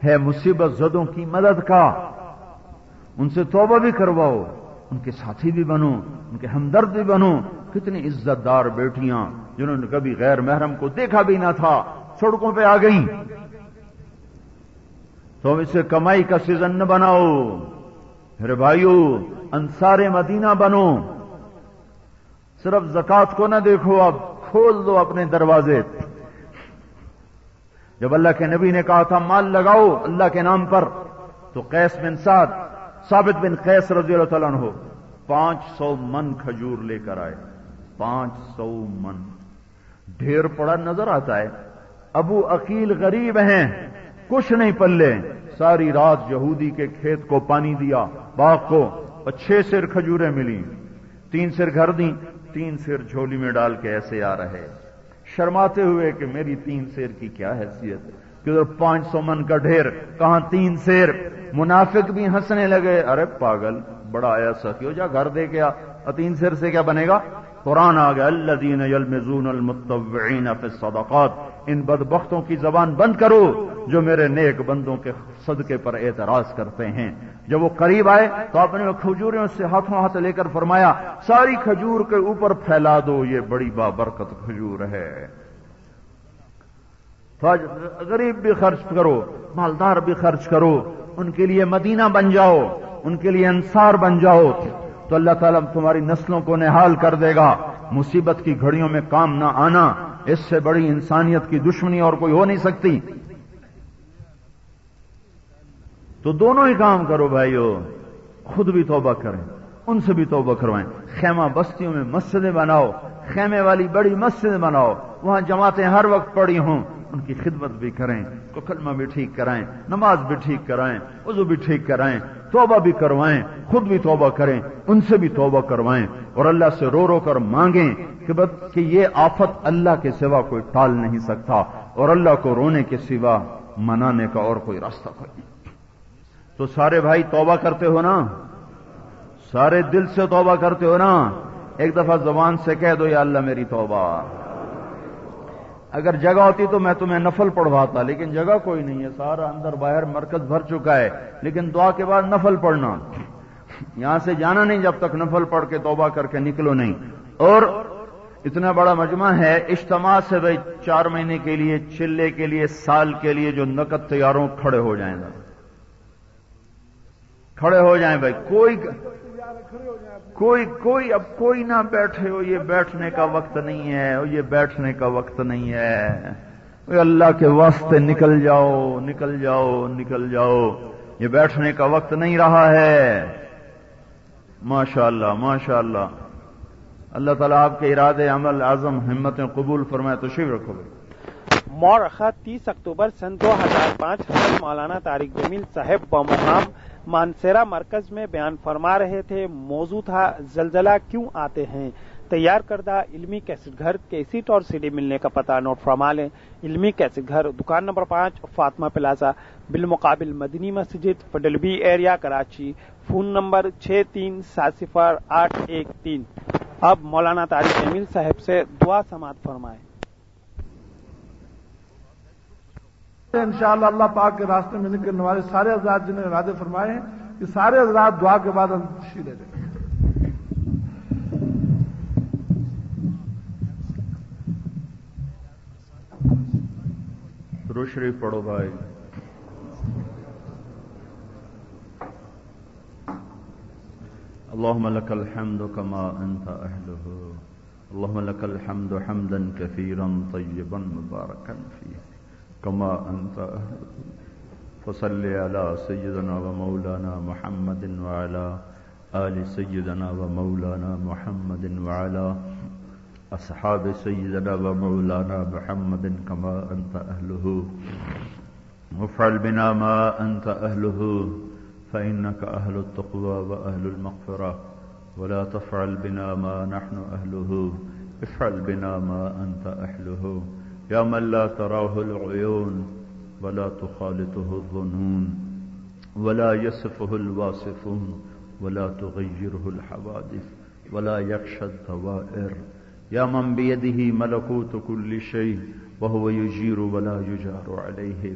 ہے مصیبت زدوں کی مدد کا، ان سے توبہ بھی کرواؤ، ان کے ساتھی بھی بنو، ان کے ہمدرد بھی بنو۔ کتنی عزت دار بیٹیاں جنہوں نے کبھی غیر محرم کو دیکھا بھی نہ تھا سڑکوں پہ آ گئیں، تو اسے کمائی کا سیزن نہ بناؤ۔ میرے بھائیو، انصار مدینہ بنو، صرف زکات کو نہ دیکھو، اب کھول دو اپنے دروازے۔ جب اللہ کے نبی نے کہا تھا مال لگاؤ اللہ کے نام پر، تو قیس بن سعد، ثابت بن قیس رضی اللہ تعالیٰ عنہ 500 من کھجور لے کر آئے۔ 500 من ڈھیر پڑا نظر آتا ہے۔ ابو عقیل غریب ہیں، کچھ نہیں پلے، ساری رات یہودی کے کھیت کو پانی دیا، باغ کو، اور 6 سیر کھجوریں ملی، 3 سیر گھر دیں، 3 سیر جھولی میں ڈال کے ایسے آ رہے، شرماتے ہوئے کہ میری 3 سیر کی کیا حیثیت ہے، کہ 500 من کا ڈھیر، کہاں 3 سیر۔ منافق بھی ہنسنے لگے، ارے پاگل، بڑا ایسا کیوں، جا گھر دے کے آ، 3 سیر سے کیا بنے گا؟ قرآن آ گیا الذین یلمزون المتطوعین فی الصدقات، ان بدبختوں کی زبان بند کرو جو میرے نیک بندوں کے صدقے پر اعتراض کرتے ہیں۔ جب وہ قریب آئے تو آپ نے کھجوروں سے ہاتھوں ہاتھ لے کر فرمایا ساری کھجور کے اوپر پھیلا دو، یہ بڑی بابرکت کھجور ہے۔ غریب بھی خرچ کرو، مالدار بھی خرچ کرو، ان کے لیے مدینہ بن جاؤ، ان کے لیے انصار بن جاؤ، تو اللہ تعالیٰ تمہاری نسلوں کو نہال کر دے گا۔ مصیبت کی گھڑیوں میں کام نہ آنا، اس سے بڑی انسانیت کی دشمنی اور کوئی ہو نہیں سکتی۔ تو دونوں ہی کام کرو بھائیو، خود بھی توبہ کریں، ان سے بھی توبہ کروائیں۔ خیمہ بستیوں میں مسجدیں بناؤ، خیمے والی بڑی مسجدیں بناؤ، وہاں جماعتیں ہر وقت پڑی ہوں، ان کی خدمت بھی کریں، تو کلمہ بھی ٹھیک کرائیں، نماز بھی ٹھیک کرائیں، وضو بھی ٹھیک کرائیں، توبہ بھی کروائیں، خود بھی توبہ کریں، ان سے بھی توبہ کروائیں، اور اللہ سے رو رو کر مانگیں کہ یہ آفت اللہ کے سوا کوئی ٹال نہیں سکتا، اور اللہ کو رونے کے سوا منانے کا اور کوئی راستہ کوئی نہیں۔ تو سارے بھائی توبہ کرتے ہو نا، سارے دل سے توبہ کرتے ہو نا؟ ایک دفعہ زبان سے کہہ دو یا اللہ میری توبہ۔ اگر جگہ ہوتی تو میں تمہیں نفل پڑھواتا، لیکن جگہ کوئی نہیں ہے، سارا اندر باہر مرکز بھر چکا ہے، لیکن دعا کے بعد نفل پڑھنا، یہاں سے جانا نہیں جب تک نفل پڑھ کے توبہ کر کے نکلو نہیں۔ اور اتنا بڑا مجمع ہے، اجتماع سے بھائی 4 مہینے کے لیے، چلے کے لیے، سال کے لیے جو نقد تیاروں کھڑے ہو جائیں گا، کھڑے ہو جائیں بھائی، کوئی اب کوئی نہ بیٹھے ہو، یہ بیٹھنے کا وقت نہیں ہے، یہ بیٹھنے کا وقت نہیں ہے، اللہ کے واسطے نکل جاؤ، نکل جاؤ، نکل جاؤ، یہ بیٹھنے کا وقت نہیں رہا ہے۔ ماشاءاللہ ماشاءاللہ، اللہ تعالیٰ آپ کے ارادے، عمل، عزم، ہمتیں قبول فرمائے۔ تشریف رکھو بھائی۔ مورخہ 30 اکتوبر سن 2005 حضرت مولانا طارق جمیل صاحب بمقام مانسیرا مرکز میں بیان فرما رہے تھے۔ موضوع تھا زلزلہ کیوں آتے ہیں۔ تیار کردہ علمی کیسٹ گھر، کیسٹ اور CD ملنے کا پتہ نوٹ فرما لیں۔ علمی کیسٹ گھر، دکان نمبر 5، فاطمہ پلازا، بالمقابل Madani Masjid, federal B area, Karachi. Phone number 63700813۔ اب مولانا طارق جمیل صاحب سے دعا سماعت فرمائیں۔ انشاءاللہ اللہ پاک کے راستے میں نکلنے والے سارے حضرات جنہیں ارادے فرمائے ہیں کہ سارے حضرات دعا کے بعد ہم تشریف لے لیں۔ درود شریف پڑھو بھائی۔ اللهم لك الحمد كما أنت أهله، اللهم لك الحمد حمدا كثيرا طيبا مباركا فيه كما أنت أهله، فصل على سيدنا ومولانا محمد وعلى آل سيدنا ومولانا محمد وعلى أصحاب سيدنا ومولانا محمد كما أنت أهله، وافعل بنا ما أنت أهله فإنك أهل التقوى وأهل المغفرة، ولا تفعل بنا ما نحن أهله، افعل بنا ما أنت أهله، يا من لا تراه العيون ولا تخالطه الظنون ولا يصفه الواصفون ولا تغيره الحوادث ولا يخشى الدوائر، يا من بيده ملكوت كل شيء وهو يجير ولا يجار عليه،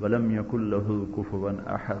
ولم يكن له كفوا أحد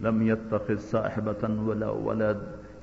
لم يتخذ صاحبة ولا ولد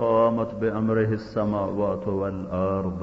قامت بأمره السماوات والأرض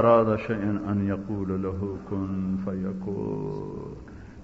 أراد شيئا أن يقول له كن فيكون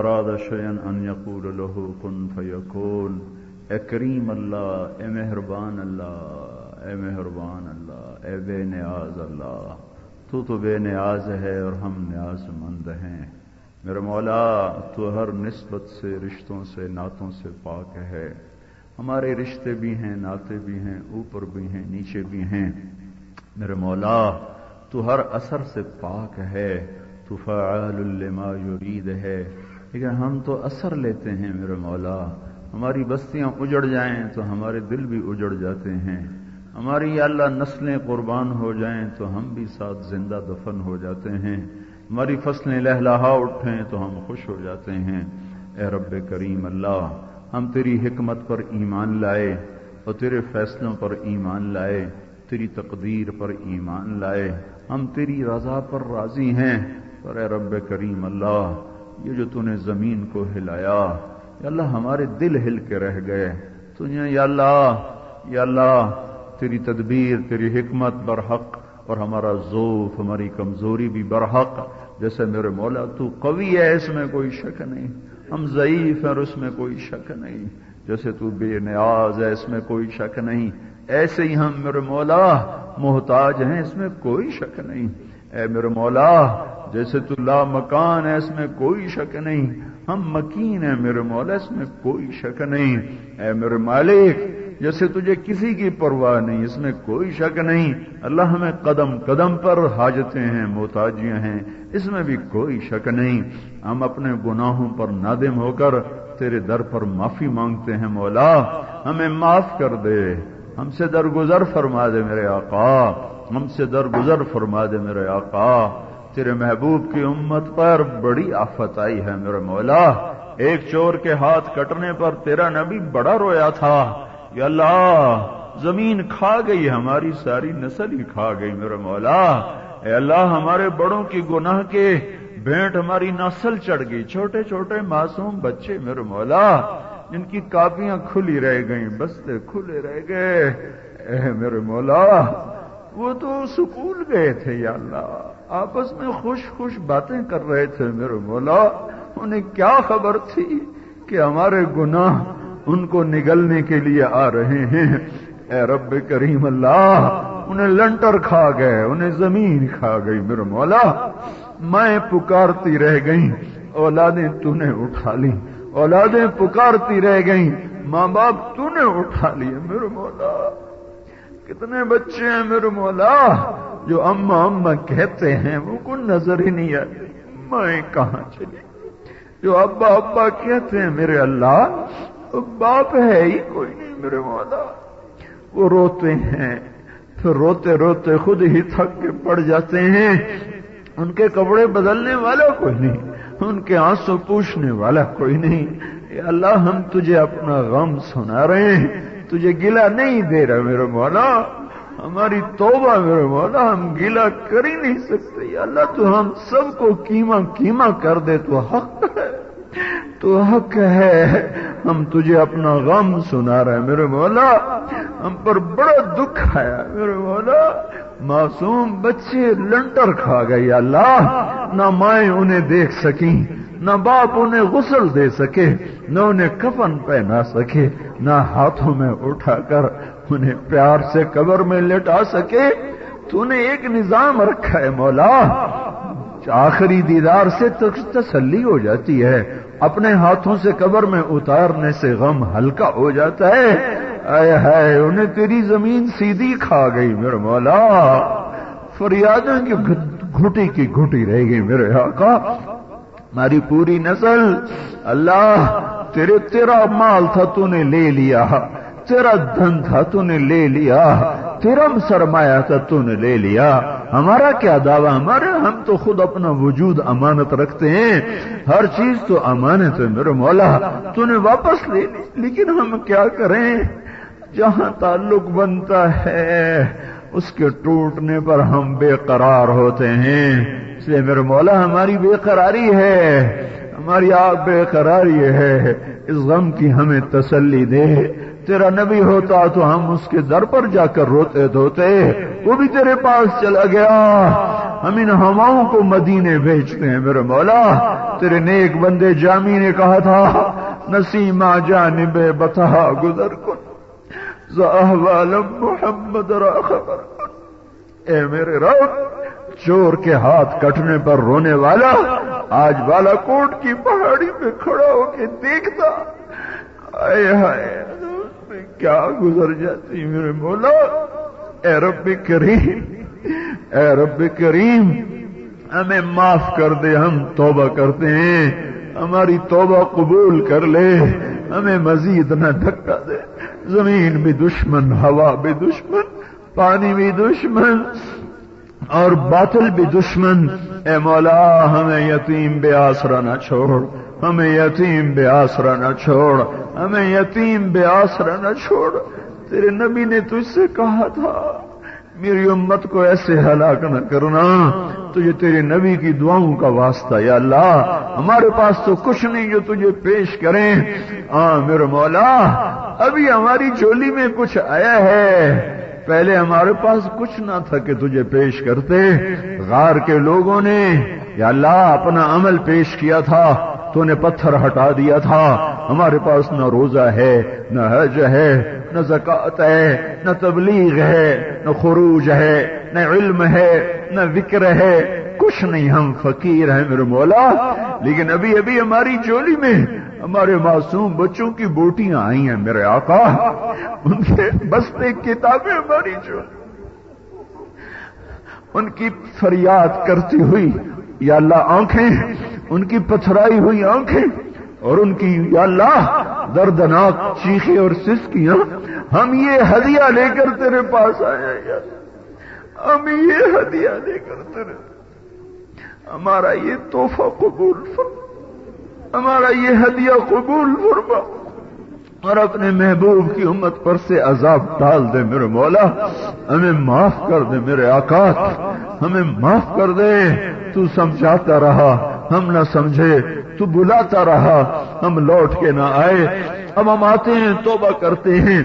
أراد شيئا أن يقول له كن فيكون اے کریم اللہ، اے مہربان اللہ، اے مہربان اللہ، اے بے نیاز اللہ، تو بے نیاز ہے اور ہم نیاز مند ہیں۔ میرے مولا تو ہر نسبت سے، رشتوں سے، نعتوں سے پاک ہے۔ ہمارے رشتے بھی ہیں، نعتے بھی ہیں، اوپر بھی ہیں، نیچے بھی ہیں۔ میرے مولا تو ہر اثر سے پاک ہے، تو فعال لما یرید ہے، لیکن ہم تو اثر لیتے ہیں میرے مولا۔ ہماری بستیاں اجڑ جائیں تو ہمارے دل بھی اجڑ جاتے ہیں، ہماری یا اللہ نسلیں قربان ہو جائیں تو ہم بھی ساتھ زندہ دفن ہو جاتے ہیں، ہماری فصلیں لہلہا اٹھیں تو ہم خوش ہو جاتے ہیں۔ اے رب کریم اللہ، ہم تیری حکمت پر ایمان لائے اور تیرے فیصلوں پر ایمان لائے، تیری تقدیر پر ایمان لائے، ہم تیری رضا پر راضی ہیں۔ اور اے رب کریم اللہ، یہ جو تو نے زمین کو ہلایا یا اللہ، ہمارے دل ہل کے رہ گئے۔ تجھے یا اللہ تیری تدبیر، تیری حکمت برحق، اور ہمارا ضعف، ہماری کمزوری بھی برحق۔ جیسے میرے مولا تو قوی ہے، اس میں کوئی شک نہیں، ہم ضعیف ہیں اور اس میں کوئی شک نہیں۔ جیسے تو بے نیاز ہے، اس میں کوئی شک نہیں، ایسے ہی ہم میرے مولا محتاج ہیں، اس میں کوئی شک نہیں۔ اے میرے مولا جیسے تو لا مکان ہے، اس میں کوئی شک نہیں، ہم مکین ہیں میرے مولا، اس میں کوئی شک نہیں۔ اے میرے مالک جیسے تجھے کسی کی پرواہ نہیں، اس میں کوئی شک نہیں۔ اللہ ہمیں قدم قدم پر حاجتیں ہیں، محتاجیاں ہیں، اس میں بھی کوئی شک نہیں۔ ہم اپنے گناہوں پر نادم ہو کر تیرے در پر معافی مانگتے ہیں مولا، ہمیں معاف کر دے، ہم سے درگزر فرما دے میرے آقا، ہم سے درگزر فرما دے میرے آقا۔ تیرے محبوب کی امت پر بڑی آفت آئی ہے میرے مولا، ایک چور کے ہاتھ کٹنے پر تیرا نبی بڑا رویا تھا۔ یا اللہ زمین کھا گئی، ہماری ساری نسل ہی کھا گئی میرے مولا۔ اے اللہ ہمارے بڑوں کی گناہ کے بھینٹ ہماری نسل چڑھ گئی، چھوٹے چھوٹے معصوم بچے میرے مولا، جن کی کاپیاں کھلی رہ گئیں، بستے کھلے رہ گئے۔ اے میرے مولا وہ تو سکول گئے تھے یا اللہ، آپس میں خوش خوش باتیں کر رہے تھے میرے مولا، انہیں کیا خبر تھی کہ ہمارے گناہ ان کو نگلنے کے لیے آ رہے ہیں۔ اے رب کریم اللہ انہیں لنٹر کھا گئے، انہیں زمین کھا گئی میرے مولا، مائیں پکارتی رہ گئیں، اولادیں تو نے اٹھا لی، اولادیں پکارتی رہ گئیں، ماں باپ تو نے اٹھا لیے میرے مولا۔ کتنے بچے ہیں میرے مولا جو اماں اماں کہتے ہیں وہ کو نظر ہی نہیں آتی، مائیں کہاں چلی؟ جو ابا ابا کہتے ہیں میرے اللہ، باپ ہے ہی کوئی نہیں میرے مولا۔ وہ روتے ہیں، پھر روتے روتے خود ہی تھک کے پڑ جاتے ہیں، ان کے کپڑے بدلنے والا کوئی نہیں، ان کے آنسو پوچھنے والا کوئی نہیں۔ اے اللہ ہم تجھے اپنا غم سنا رہے ہیں، تجھے گلہ نہیں دے رہا میرے مولا، ہماری توبہ میرے مولا، ہم گلہ کر ہی نہیں سکتے۔ یا اللہ تو ہم سب کو کیما کیما کر دے، تو حق ہے، تو حق ہے، ہم تجھے اپنا غم سنا رہے ہیں میرے مولا، ہم پر بڑا دکھ آیا میرے مولا، معصوم بچے لنٹر کھا گئے یا اللہ، نہ مائیں انہیں دیکھ سکیں، نہ باپ انہیں غسل دے سکے، نہ انہیں کفن پہنا سکے، نہ ہاتھوں میں اٹھا کر انہیں پیار سے قبر میں لٹا سکے۔ تو نے ایک نظام رکھا ہے مولا، آخری دیدار سے تسلی ہو جاتی ہے، اپنے ہاتھوں سے قبر میں اتارنے سے غم ہلکا ہو جاتا ہے۔ اے ہائے انہیں تیری زمین سیدھی کھا گئی میرے مولا، فریادیں کی گھٹی کی گھٹی رہ گئی میرے آقا، ہماری پوری نسل اللہ تیرا مال تھا تو نے لے لیا، تیرا دھن تھا تو نے لے لیا، تیرا سرمایہ تھا تو نے لے لیا، ہمارا کیا دعویٰ؟ ہم تو خود اپنا وجود امانت رکھتے ہیں، ہر چیز تو امانت ہے میرے مولا، تو نے واپس لے لی، لیکن ہم کیا کریں؟ جہاں تعلق بنتا ہے اس کے ٹوٹنے پر ہم بے قرار ہوتے ہیں، اس لیے میرے مولا ہماری بے قراری ہے، ہماری آپ بے قراری ہے، اس غم کی ہمیں تسلی دے۔ تیرا نبی ہوتا تو ہم اس کے در پر جا کر روتے دھوتے، وہ بھی تیرے پاس چلا گیا، ہم ان ہواؤں کو مدینے بھیجتے ہیں میرے مولا۔ تیرے نیک بندے جامی نے کہا تھا نسیمہ جانب بطحا گزر کن زاہوال محمد را خبر کن، اے میرے رب چور کے ہاتھ کٹنے پر رونے والا آج بالا کوٹ کی پہاڑی پہ کھڑا ہو کے دیکھتا، آئے ہائے میں کیا گزر جاتی میرے مولا۔ اے رب کریم، اے رب کریم ہمیں معاف کر دے، ہم توبہ کرتے ہیں، ہماری توبہ قبول کر لے، ہمیں مزید نہ دھکا دے۔ زمین بھی دشمن، ہوا بھی دشمن، پانی بھی دشمن اور باطل بھی دشمن، اے مولا ہمیں یتیم بے آسرا نہ چھوڑ، ہمیں یتیم بے آسرا نہ چھوڑ، ہمیں یتیم بے آسرا نہ چھوڑ۔ تیرے نبی نے تجھ سے کہا تھا میری امت کو ایسے ہلاک نہ کرنا، تجھے تیرے نبی کی دعاؤں کا واسطہ یا اللہ، ہمارے پاس تو کچھ نہیں جو تجھے پیش کریں۔ میرے مولا ابھی ہماری جھولی میں کچھ آیا ہے، پہلے ہمارے پاس کچھ نہ تھا کہ تجھے پیش کرتے۔ غار کے لوگوں نے یا اللہ اپنا عمل پیش کیا تھا، تو نے پتھر ہٹا دیا تھا، ہمارے پاس نہ روزہ ہے، نہ حج ہے، نہ زکوٰۃ ہے، نہ تبلیغ ہے، نہ خروج ہے، نہ علم ہے، نہ ذکر ہے، کچھ نہیں، ہم فقیر ہیں میرے مولا۔ لیکن ابھی ابھی ہماری جولی میں ہمارے معصوم بچوں کی بوٹیاں آئی ہیں میرے آقا، ان کے بستے کتابیں ہماری جولی، ان کی فریاد کرتی ہوئی یا اللہ آنکھیں، ان کی پتھرائی ہوئی آنکھیں اور ان کی یا اللہ دردناک چیخیں اور سسکیاں، ہم یہ ہدیہ لے کر تیرے پاس آئے ہیں یا ہم یہ ہدیہ لے کر تیرے، ہمارا یہ تحفہ قبول فرما، ہمارا یہ ہدیہ قبول فرما اور اپنے محبوب کی امت پر سے عذاب ڈال دے میرے مولا، ہمیں معاف کر دے میرے آقا، ہمیں معاف کر دے۔ تو سمجھاتا رہا ہم نہ سمجھے، تو بلاتا رہا ہم لوٹ کے نہ آئے، اب ہم آتے ہیں توبہ کرتے ہیں،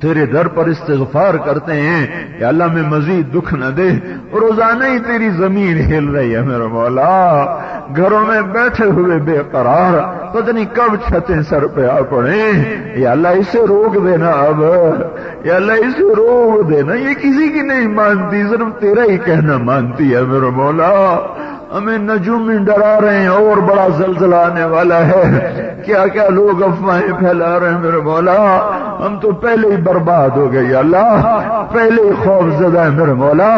تیرے در پر استغفار کرتے ہیں کہ اللہ میں مزید دکھ نہ دے۔ روزانہ ہی تیری زمین ہل رہی ہے میرے مولا، گھروں میں بیٹھے ہوئے بے قرار، پتہ نہیں کب چھتیں سر پہ آ پڑے، یا اللہ اسے روک دینا، اب یا اللہ اسے روک دینا، یہ کسی کی نہیں مانتی، صرف تیرا ہی کہنا مانتی ہے میرے مولا۔ ہمیں نجوم ڈرا رہے ہیں اور بڑا زلزلہ آنے والا ہے، کیا کیا لوگ افواہیں پھیلا رہے ہیں میرے مولا، ہم تو پہلے ہی برباد ہو گئے یا اللہ، پہلے ہی خوف زدہ ہے میرے مولا،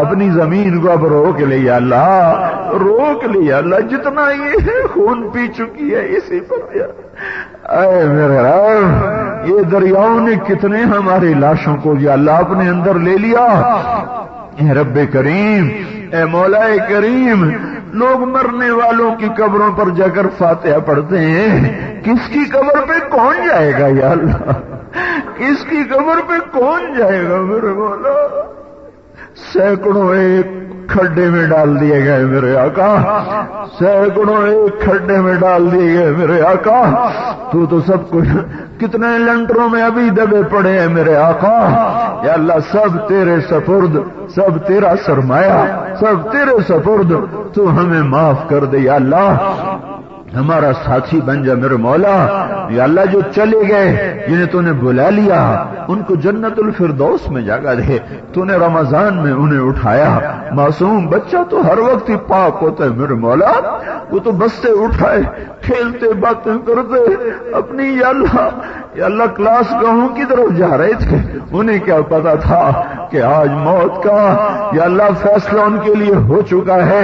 اپنی زمین کو اب روک لے یا اللہ، روک لے یا اللہ، جتنا یہ ہے خون پی چکی ہے اسی پر یا اے میرے رب، یہ دریاؤں نے کتنے ہماری لاشوں کو یا اللہ اپنے اندر لے لیا۔ اے رب کریم، اے مولا کریم، لوگ مرنے والوں کی قبروں پر جا کر فاتحہ پڑھتے ہیں، کس کی قبر پہ کون جائے گا یا اللہ، کس کی قبر پہ کون جائے گا میرے مولا؟ سینکڑوں ایک کھڈے میں ڈال دیے گئے میرے آقا، سینکڑوں ایک کھڈے میں ڈال دیے گئے میرے آقا، تو سب کچھ، کتنے لنٹروں میں ابھی دبے پڑے ہیں میرے آقا، یا اللہ سب تیرے سپرد، سب تیرا سرمایہ، سب تیرے سپرد، تو ہمیں معاف کر دے یا اللہ، ہمارا ساتھی بن جا میرے مولا، یا اللہ جو چلے گئے جنہیں تو نے بلا لیا ان کو جنت الفردوس میں جگہ دے، تو نے رمضان میں انہیں اٹھایا، معصوم بچہ تو ہر وقت ہی پاک ہوتا ہے میرے مولا، وہ تو بستے اٹھائے کھیلتے باتیں کرتے اپنی یا اللہ کلاس گاہوں کی طرف جا رہے تھے، انہیں کیا پتا تھا کہ آج موت کا یا اللہ فیصلہ ان کے لیے ہو چکا ہے،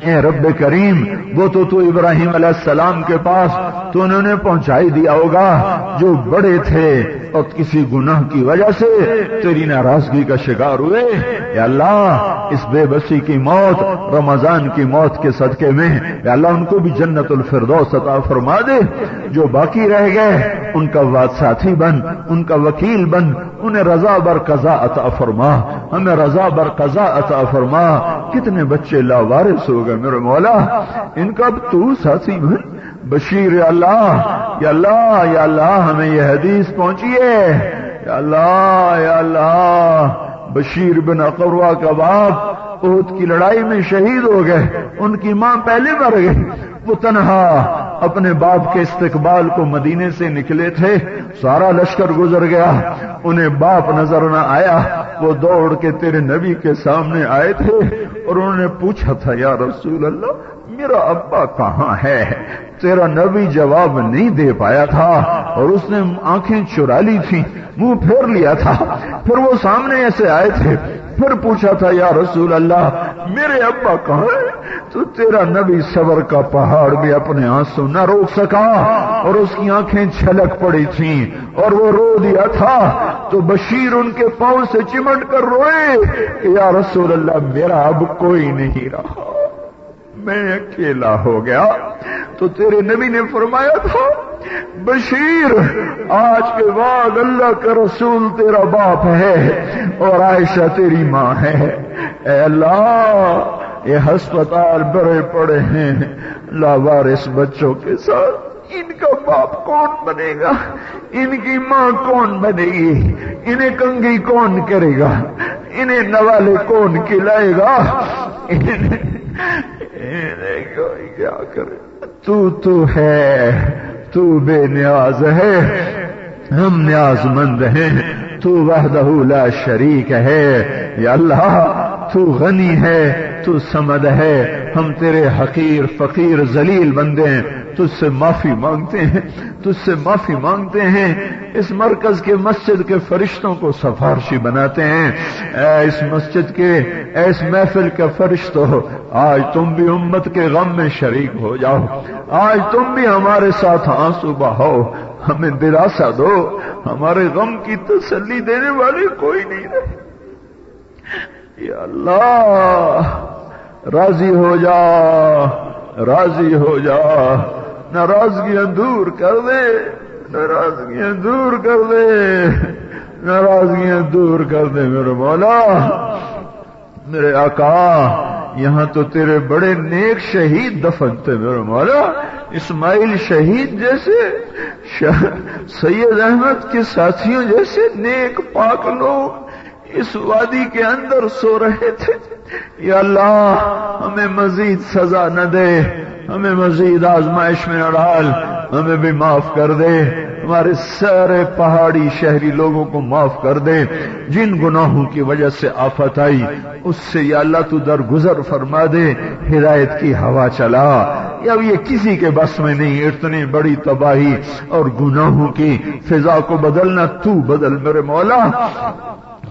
اے رب کریم وہ تو ابراہیم علیہ السلام کے پاس تو انہوں نے پہنچائی دیا ہوگا جو بڑے تھے اور کسی گناہ کی وجہ سے تیری ناراضگی کا شکار ہوئے. یا اللہ اس بے بسی کی موت رمضان کی موت کے صدقے میں یا اللہ ان کو بھی جنت الفردوس عطا فرما دے. جو باقی رہ گئے ان کا واد ساتھی بن، ان کا وکیل بن، انہیں رضا بر قضا عطا فرما، ہمیں رضا بر قضا عطا فرما. کتنے بچے لاوارث ہو گئے میرے مولا، ان کا اب تو ساتھی بن. بشیر یا اللہ یا اللہ یا اللہ ہمیں یہ حدیث پہنچی ہے. یا اللہ یا اللہ بشیر بن اقروا کا باپ احد کی لڑائی میں شہید ہو گئے، ان کی ماں پہلے مر گئی. وہ تنہا اپنے باپ کے استقبال کو مدینے سے نکلے تھے، سارا لشکر گزر گیا، انہیں باپ نظر نہ آیا. وہ دوڑ کے تیرے نبی کے سامنے آئے تھے اور انہوں نے پوچھا تھا یا رسول اللہ میرا ابا کہاں ہے؟ تیرا نبی جواب نہیں دے پایا تھا اور اس نے آنکھیں چرا لی تھی، منہ پھیر لیا تھا. پھر وہ سامنے ایسے آئے تھے، پھر پوچھا تھا یا رسول اللہ میرے ابا کہاں ہے؟ تو تیرا نبی صبر کا پہاڑ بھی اپنے آنسو نہ روک سکا اور اس کی آنکھیں چھلک پڑی تھیں اور وہ رو دیا تھا. تو بشیر ان کے پاؤں سے چمٹ کر روئے کہ یا رسول اللہ میرا اب کوئی نہیں رہا، میں اکیلا ہو گیا. تو تیرے نبی نے فرمایا تھا بشیر آج کے بعد اللہ کا رسول تیرا باپ ہے اور عائشہ تیری ماں ہے. اے اللہ یہ ہسپتال بھرے پڑے ہیں لاوارث بچوں کے ساتھ، ان کا باپ کون بنے گا؟ ان کی ماں کون بنے گی؟ انہیں کنگھی کون کرے گا؟ انہیں نوالے کون کھلائے گا؟ انہیں کوئی کیا کرے؟ تو ہے، تو بے نیاز ہے، ہم نیاز مند ہیں. تو وحدہ لا شریک ہے. یا اللہ تو غنی ہے، تو صمد ہے، ہم تیرے حقیر فقیر ذلیل بندے ہیں، تجھ سے معافی مانگتے ہیں، تجھ سے معافی مانگتے ہیں. اس مرکز کے مسجد کے فرشتوں کو سفارشی بناتے ہیں. اس مسجد کے اس محفل کا فرشتوں آج تم بھی امت کے غم میں شریک ہو جاؤ، آج تم بھی ہمارے ساتھ آنسو بہاؤ، ہمیں دلاسا دو. ہمارے غم کی تسلی دینے والے کوئی نہیں رہے. یا اللہ راضی ہو جا، راضی ہو جا، ناراضگیاں دور کر دے، ناراضگیاں دور کر دے، ناراضگیاں دور کر دے میرے مولا. میرے آقا یہاں تو تیرے بڑے نیک شہید دفن تھے میرے مولا، اسماعیل شہید جیسے، سید احمد کے ساتھیوں جیسے نیک پاک لوگ اس وادی کے اندر سو رہے تھے. یا اللہ ہمیں مزید سزا نہ دے، ہمیں مزید آزمائش میں نہ ڈال، ہمیں بھی معاف کر دے. ہمارے سارے پہاڑی شہری لوگوں کو معاف کر دے. جن گناہوں کی وجہ سے آفت آئی اس سے یا اللہ تو درگزر فرما دے، ہدایت کی ہوا چلا. اب یہ کسی کے بس میں نہیں، اتنی بڑی تباہی اور گناہوں کی فضا کو بدلنا تو بدل میرے مولا،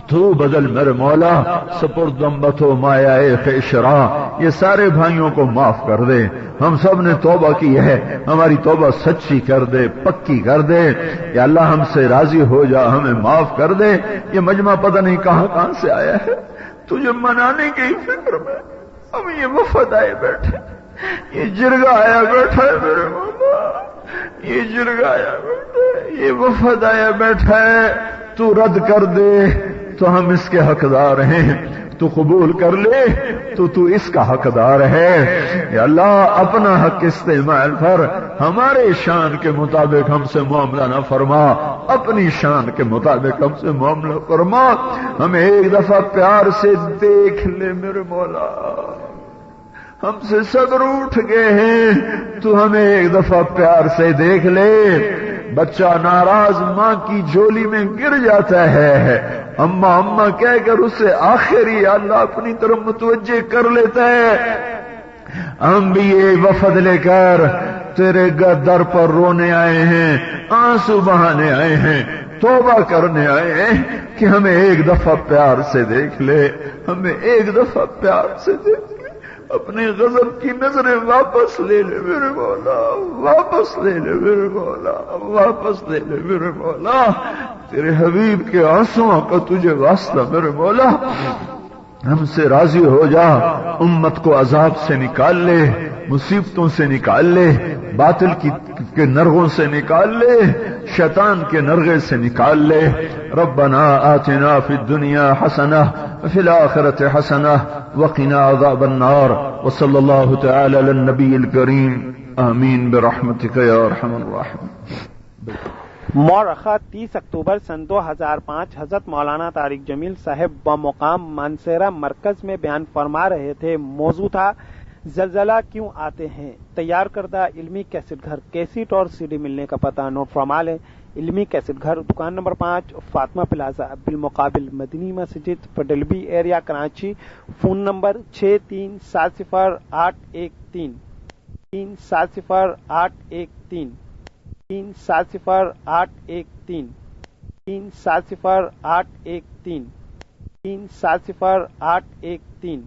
تو بدل میرے مولا. سپردمبتو مایا خیشرا، یہ سارے بھائیوں کو معاف کر دے. ہم سب نے توبہ کی ہے، ہماری توبہ سچی کر دے، پکی کر دے. یا اللہ ہم سے راضی ہو جا، ہمیں معاف کر دے. یہ مجمع پتہ نہیں کہاں کہاں سے آیا ہے، تجھے منانے کی فکر میں ہم یہ وفد آئے بیٹھے، یہ جرگہ آیا بیٹھا ہے میرے مولا، یہ جرگہ آیا بیٹھا ہے، یہ وفد آیا بیٹھا ہے. تو رد کر دے تو ہم اس کے حقدار ہیں، تو قبول کر لے تو اس کا حقدار ہے. یا اللہ اپنا حق استعمال کر، ہمارے شان کے مطابق ہم سے معاملہ نہ فرما، اپنی شان کے مطابق ہم سے معاملہ فرما. ہمیں ایک دفعہ پیار سے دیکھ لے میرے مولا، ہم سے صبر اٹھ گئے ہیں، تو ہمیں ایک دفعہ پیار سے دیکھ لے. بچہ ناراض ماں کی جھولی میں گر جاتا ہے، اماں اماں کہہ کر اسے آخری اللہ اپنی طرف متوجہ کر لیتا ہے. ہم بھی یہ وفد لے کر تیرے در پر رونے آئے ہیں، آنسو بہانے آئے ہیں، توبہ کرنے آئے ہیں کہ ہمیں ایک دفعہ پیار سے دیکھ لے، ہمیں ایک دفعہ پیار سے دیکھ لے. اپنی غضب کی نظریں واپس لے لے میرے مولا، واپس لے لے میرے مولا، واپس لے لے میرے مولا، تیرے حبیب کے آنسوؤں کا تجھے واسطہ میرے مولا، ہم سے راضی ہو جا، امت کو عذاب سے نکال لے، مصیبتوں سے نکال لے، باطل کے نرغوں سے نکال لے، شیطان کے نرغے سے نکال لے۔ ربنا آتنا فی الدنیا حسنہ وفی الآخرۃ حسنہ وقنا عذاب النار، وصلی اللہ تعالی علی النبی الکریم، آمین برحمتک یا ارحم الراحمین۔ مورخہ 30 اکتوبر سن 2005 حضرت مولانا طارق جمیل صاحب بمقام مانسیرا مرکز میں بیان فرما رہے تھے۔ موضوع تھا زلزلہ کیوں آتے ہیں۔ تیار کردہ علمی کیسٹ گھر، کیسٹ اور CD ملنے کا پتہ نوٹ فرما لیں۔ علمی کیسٹ گھر، دکان نمبر 5، فاطمہ پلازا، بالمقابل Madani Masjid, federal B area, Karachi. Phone number 63708113 3708113 3708113 3708113 3708113